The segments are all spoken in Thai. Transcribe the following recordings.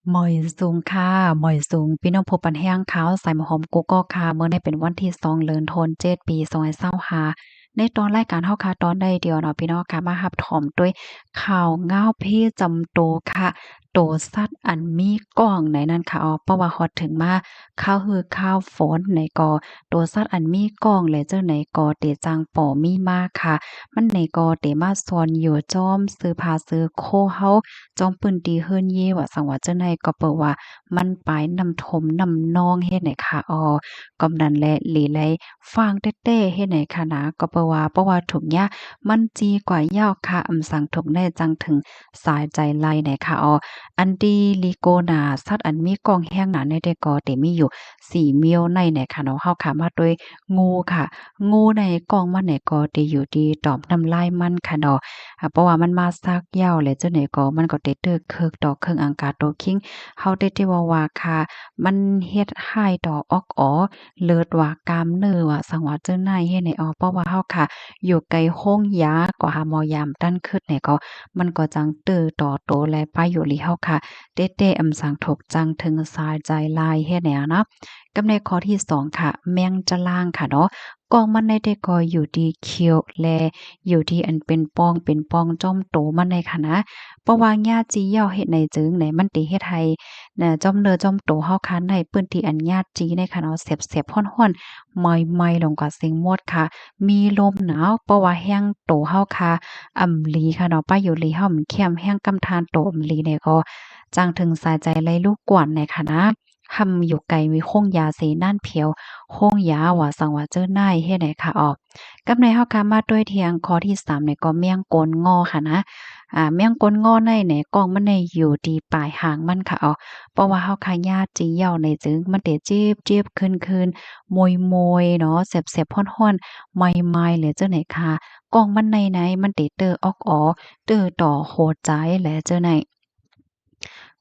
หมอยสูงค่ะหมอยสูงพี่น้องพบปันแห้งขาวใส่หมอหอมกุ๊กก๊อกค่ะเมื่อได้เป็นวันที่2เดือนธันวาคมปี2525ในตอนรายการเฮาค่ะตอนใดเดียวเนาะพี่น้องค่ะมารับถอมด้วยข่าวง้าวเพจำโตค่ะโตสัตว์อันมีก้องไหนนั่นค่ะเพราะว่าฮอดถึงมาข้าวฮือข้าวฝนไหนก็โตสัตว์อันมีก้องและเจ้าไหนก็เตจังป่อมีมาค่ะมันไหนก็เตมาซอนอยู่จอมซื้อผ้าซื้อโคเฮา จอมปืนตีเฮิรนเย่ว่าสังว่าเจ้าในก็เปิดว่ามันปลายนำถมนำนองเฮ็ดไหนค่ะกำนันและหลีไลฟางเต้ๆเฮ็ดไหนค่ะนะก็เปิดว่าเพราะว่าถุงยามันจีกว่ายาวค่ะสั่งถุงได้จังถึงสายใจไล่ไหนค่ะอันดีลิโกนาสัตว์อันมีกองแห้งหนาในได้ก็เตมีอยู่4เมียวในไหนค่ะเนาะเฮาค่ะมาด้วยงูค่ะงูในกองมันไหนก็เตอยู่ดีตอมน้ำลายมันค่ะเนาะ เพราะว่ามันมาซากยาวแหละจังได๋ก็มันก็ได้เด้อเคิกดอกเคิงอังกาโตคิงเฮาได้ที่ว่าค่ะมันเฮ็ดให้ดอกออกอ้อเลิศว่ากามเนื้อว่าสังว่าเจ้าไหนเฮ็ดให้เพราะว่าเฮาค่ะอยู่ไกลโรงยาก็หาหมอยามตั้นคึดเนี่ยก็มันก็จังเตื้อต่อโตและไปอยู่ลิเฮาค่ะเต้ๆสังถกจังถึงสายใจลายเฮ็ดแนวเนาะกำในข้อที่2ค่ะแมงจะล่างค่ะเนาะกองมันในได้ก็อยู่ดีเขียวและอยู่ที่อันเป็นปองเป็นปองจ้อมโตมันในค่ะนะเพราะว่าญาติจีเหย้าเฮ็ดในจึงไหนมันติเฮ็ดให้จ้อมเนื้อจ้อมโตเฮาคันในปื้นที่อันญาติจีในค่ะเนาะแสบๆร้อนๆไหม้ๆลงกว่าเสียงมดค่ะมีลมหนาวเพราะว่าแห้งโตเฮาค่ะอำลีค่ะเนาะป้าอยู่ลีเฮามันเข้มแห้งกำทานโตอำลีเนี่ยก็จังถึงสายใจไล่ลูกกวนในค่ะนะทำอยู่ไกลมีโค้งยาเสน่านเพียวโค้งยาว่าสังว่าเจ้านายเฮ็ดไหนค่ะกับในเฮาค่ะมาด้วยเทียงข้อที่3เนี่ยก็เมี่ยงโกนง้อค่ะนะเมี่ยงโกนง้อในเนี่ยกองมันในอยู่ที่ปลายหางมันค่ะเพราะว่าเฮาค่ะญาติจีเหย้าในจึงมันเตจีบๆคืนๆมอยๆเนาะแสบๆร้อนๆไหม้ๆเลยเจ้าไหนค่ะกองมันในไหนมันเตเตอออกอ๋อเตอต่อโหดใจแหละเจ้าไหน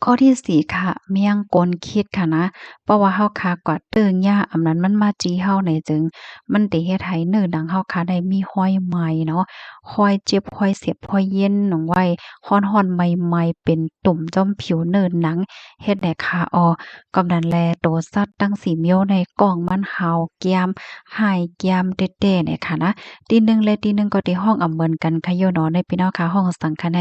ข้อที่4ค่ะเมี่ยงกนคิดค่ะนะเพราะว่าเฮาคากว่าเติงย่าอำนั้นมันมาจี้เฮาในจึงมันได้เฮ็ดให้เนื้อหนังเฮาคาได้มีห้อยไหมเนาะห้อยเจ็บห้อยเสียบห้อยเย็นหนองไว้ฮ้อนๆใหม่ๆเป็นตุ่มจ้อมผิวเนินหนังเฮ็ดให้ขากำนันแลโตสัตว์ตั้งสีเมียวในกล่องมันเห่าแก้มหายแก้มเต้ๆเนี่ยค่ะนะตีหนึ่งและตีหนึ่งก็ที่ห้องอำเหมือนกันค่ะโยเนาะในพี่น้องค่ะห้องสังคะแน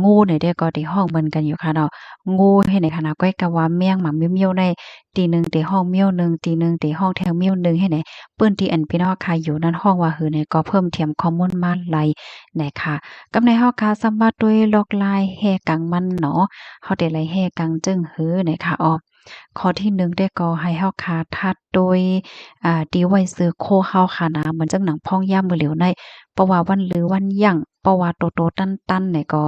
งูเนี่ยเด้ก็ที่ห้องเหมือนกันอยู่ค่ะเนาะ งูเฮ็ดให้คณะก้อยกะว่าเมี่ยงหมาเมี่ยวๆได้ตีหนึ่งเตห้องเมี่ยวหนึ่งตีหนึ่งเตห้องแถวเมี่ยวหนึ่งเฮ็ดให้เปิ้นที่อันพี่น้องค่ะอยู่นั่นห้องว่าหือเนี่ยก็เพิ่มเทียมข้อมูลมาหลายนะคะกับในเฮาค่ะสำบัดด้วยลอกลายแฮกังมันเนาะเฮาได้ไล่แฮกังจึงหือนะคะข้อที่1ได้ก็ให้เฮาค่ะทัดโดยตีไว้ซื้อโคเฮาค่ะนะเหมือนจังหนังพ่องย่ามมื้อเหลียวในเพราะว่าวันหรือวันหยังเพราะว่าโตๆตันๆเนี่ยก็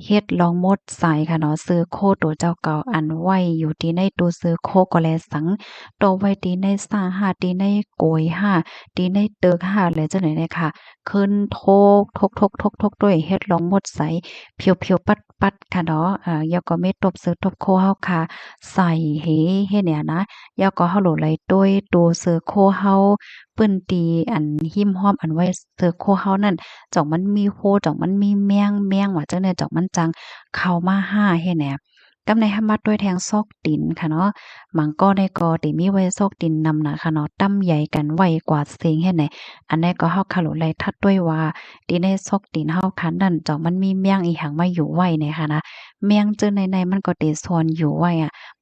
เฮ็ดลองมดใส่ค่ะเนาะซื้อโคตัวเจ้าเก่าอันไว้อยู่ที่ในตู้ซื้อโคก็แลสังตัวไว้ที่ในซ่าห้าที่ในโกยห้าที่ในตึกห้าแล้วจังได๋เนี่ยค่ะขึ้นโทกทกๆๆๆด้วยเฮ็ดลองมดใสเพียวๆปัดๆค่ะเนาะแล้วก็เม็ดตบซื้อตบโคเฮาค่ะใส่เฮ็ดเนี่ยนะแล้วก็เฮาโหลไหลต้วยตัวซื้อโคเฮาเปิ้นตีอันหิ้มห้อมอันไว้ซื้อโคเฮานั่น จ่องมันมีโฮจ่องมันมีแมงว่าจังได๋จ่องมันจังเข้ามาหาเฮ็ดแหนกำในหามาด้วยแทงซอกดินค่ะเนาะหมังก็ได้ก็ติมีไว้ซอกดินนำน่ะค่ะเนาะตั้มใหญ่กันไว้กว่าเสียงเฮ็ดแหนอันนี้ก็เฮาคาโลไลทัดด้วยว่าที่ในซอกดินเฮาคันนั่นจ่องมันมีแมงอีหังมาอยู่ไว้เนี่ยค่ะนะแมงเจอในมันก็เตซ่อนอยู่ไว้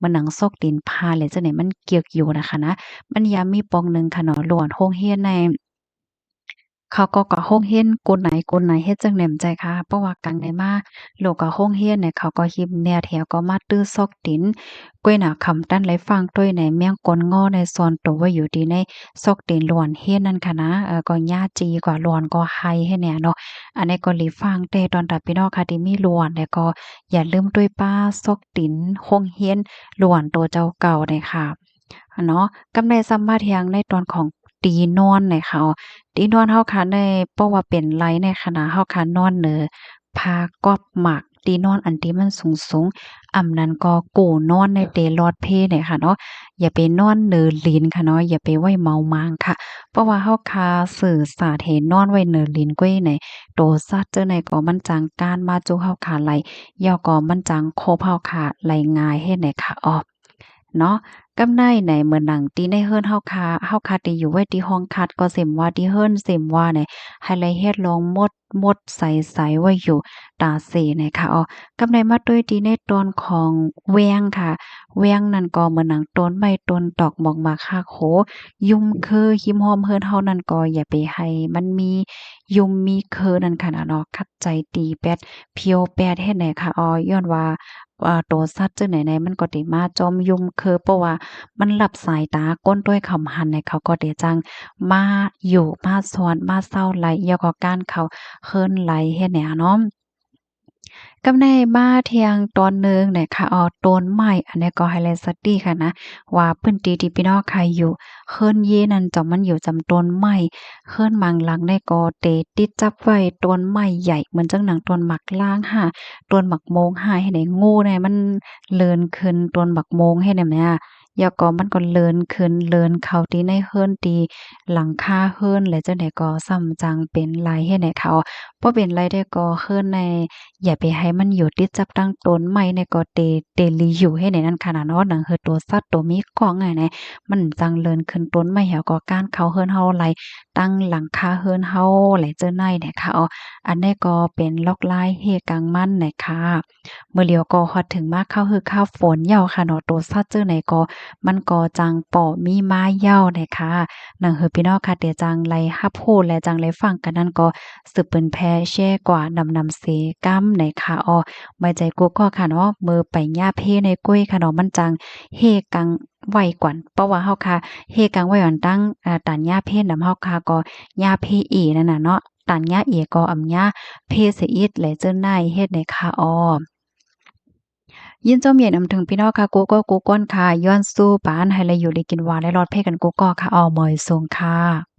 มันหนังซอกดินพาเลยจังได๋มันเกียกอยู่นะคะนะมันยามมีปองหนึ่งค่ะเนาะหลวนโรงเรียนใน เขาก็โรงเรียนกฎหนายเฮ็ดจั่งใดใจคะเพราะว่ากลางใดมาโลกก็โรงเรียนเนี่ยเขาก็หิบแนวแถวก็มาตื้อซอกดินก้วยหน้าคำตั้นไหลฟังต้วยในเมียงกลง้อในซ่อนตัวไว้อยู่ที่ในซอกดินหลวนเฮ็ดนั่นค่ะนะก็ญาจีกว่าหลวนก็ไห้ให้แหน่เนาะอันนี้ก็หลีฟังแต่ตอนตัดพี่น้องค่ะที่มีหลวนแล้วก็อย่าลืมด้วยป้าซอกดินโรงเรียนหลวนตัวเจ้าเก่าเนี่ยค่ะเนาะกำในสำมาเทียงในตอนของตีนอนเนี่ยค่ะ ที่นอนเฮาค่ะในเพราะว่าเป็นไรในขณะเฮาค่ะนอนผ้ากอบหมากที่นอนอันที่มันสูงๆ อำนั้นก็กู้นอนในเตลอดเพเนี่ยค่ะเนาะอย่าไปนอนเนอลิ้นค่ะเนาะอย่าไปไว้เมามางค่ะเพราะว่าเฮาคาสื่อสารให้นอนไว้เนอลิ้นก้วยไหนโตซัดเจอไหนก็มันจังการมาจุเฮาขาไหลย่อก็มันจังโคบเฮาขาไหลง่ายเฮ็ดไหนค่ะอ้อเนาะกำไนไหนเหมือนหนังตีในเฮิรนเฮาคาตีอยู่ไว้ที่ห้องคัดก็เส็มว่าที่เฮิรนเส็มว่าเนี่ยให้ไลเฮ็ดลองมดใสๆไว้อยู่ตาเสนะคะอ๋อกำไนมาด้วยดีในตอนของแว้งค่ะแว้งนั่นก็เหมือนหนังต้นไม้ต้นตอกหมอกหมากคาโขยุมคือหิมหอมเฮิรนเฮานั่นก็อย่าไปให้มันมียุมมีคือนั่นค่ะนะเนาะคัดใจตีแป๊ดเพียวแป๊ดเฮ็ดไหนค่ะอ๋อย้อนว่าตัวสัตว์จังไหนๆมันก็ได้มาจอมยุมคือเพราะว่ามันรับสายตาก้นด้วยคำหันเนี่ยเขาก็ได้จังมาอยู่มาสอนมาเศร้าไหลแล้วก็การเขาเฮิรนไหลเฮ็ดแนวเนาะ กำในมาเที่ยงตอนหนึ่งเนี่ยค่ะต้นไม้อันนี้ก็ไฮไลท์สตีค่ะนะว่าพื้นที่ที่พี่น้องใครอยู่เฮิรนเยนั่นจะมันอยู่จำต้นไม้เฮิรนมังหลังในก็เตติดจับไว้ต้นไม้ใหญ่เหมือนจังหนังต้นหมักล่างค่ะต้นหมักโมงหาให้ได้งูเนี่ยมันเลินขึ้นต้นหมักโมงให้ได้แม่แล้วก็มันก็เลินขึ้นเลินเข้าที่ในเฮิรนที่หลังคาเฮิรนแล้วจังได๋ก็ส่ำจังเป็นลายเฮ็ดให้เขาบ่เป็นไรได้ก็เฮิรนใน อย่าไปให้มันอยู่ติดจับตั้งต้นไม้ในก็เตลีอยู่ให้ในนั้นขนาดเนาะหนังคือตัวสัตว์ตัวมีของไงนะมันจังเลินขึ้นต้นไม้เหี่ยวก็ก้านเขาเฮิรนเฮาไหลตั้งหลังคาเฮิรนเฮาไหลเจอในเนี่ยค่ะอันนี้ก็เป็นลอกลายเฮกังมันน่ะค่ะเมื่อเลียวก็ฮอดถึงมาเข้าคือข้าวฝนเหย้าค่ะเนาะตัวสัตว์เจอไหนก็มันก็จังป่อมีมาเหย้าน่ะค่ะหนังคือพี่น้องค่ะเดี๋ยวจังไลรับรู้และจังไลฟังกันนั่นก็สืบเปิ้นแพ่แช่กว่านำเสกำในค่ะไม่ใจกูก็ค่ะเนาะมือไปย่าเพในกุ้ยค่ะเนาะมันจังเฮกังไว้กว่าเพราะว่าเฮาค่ะเฮกังไว้ก่อนตั้งตันย่าเพนำเฮาค่ะก็ย่าเพอีนั่นน่ะเนาะตันย่าเอก็อำย่าเพเสียอีกแหลเจิ้นนายเฮ็ดในค่ะยินจอมเย็นอำถึงพี่น้องค่ะกูก็กูก้นค่ะย้อนสู้ปานให้เลยอยู่ได้กินหวานและรอดเพ่กันกูก็ค่ะมอยสูงค่ะ